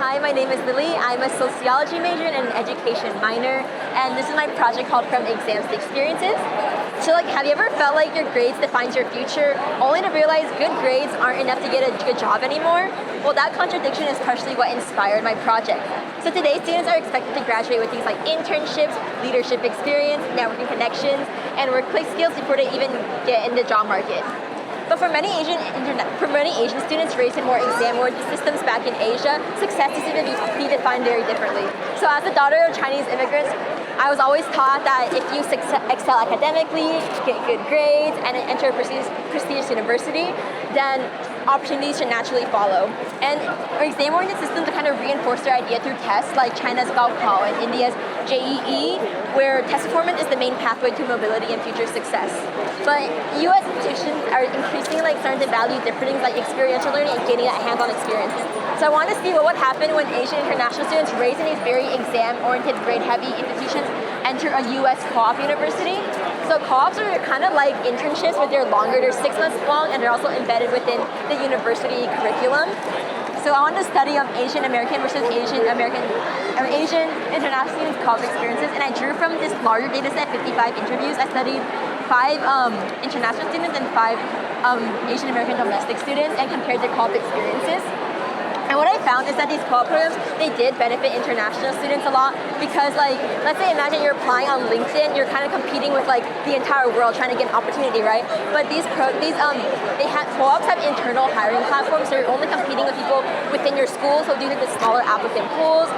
Hi, my name is Lily. I'm a sociology major and an education minor, and this is my project called From Exams to Experiences. So have you ever felt like your grades defines your future, only to realize good grades aren't enough to get a good job anymore? Well, that contradiction is partially what inspired my project. So today, students are expected to graduate with things like internships, leadership experience, networking connections, and workplace skills before they even get in the job market. But for many Asian students raised in more exam-oriented systems back in Asia, success is to be defined very differently. So as a daughter of Chinese immigrants, I was always taught that if you excel academically, get good grades, and enter a prestigious university, then opportunities should naturally follow. And our exam-oriented systems kind of reinforce their idea through tests like China's Gaokao and India's JEE, where test performance is the main pathway to mobility and future success. But U.S. institutions are increasingly starting to value different things like experiential learning and getting that hands-on experience. So I want to see what would happen when Asian international students raised in these very exam-oriented, grade-heavy institutions enter a U.S. co-op university. So co-ops are kind of like internships, but they're longer. They're 6 months long, and they're also embedded within the university curriculum. So I wanted to study Asian American versus Asian international students co-op experiences, and I drew from this larger data set, 55 interviews. I studied 5 international students and 5 Asian American domestic students and compared their co-op experiences. And what I found is that these co-op programs, they did benefit international students a lot because let's say imagine you're applying on LinkedIn, you're kind of competing with the entire world trying to get an opportunity, right? But co-ops have internal hiring platforms, so you're only competing with people within your school, so due to the smaller applicant pools,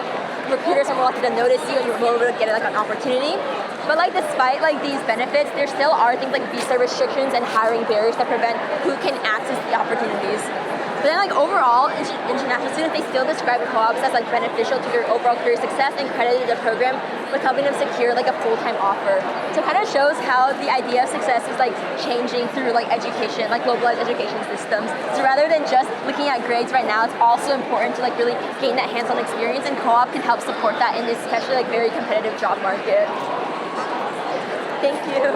recruiters are more likely to notice you and you're more able to get an opportunity. But despite these benefits, there still are things like visa restrictions and hiring barriers that prevent who can access the opportunities. But then overall, international students, they still describe co-ops as beneficial to their overall career success and credited the program with helping them secure a full-time offer. So it kind of shows how the idea of success is changing through education, globalized education systems. So rather than just looking at grades right now, it's also important to really gain that hands-on experience, and co-op can help support that in this especially very competitive job market. Thank you.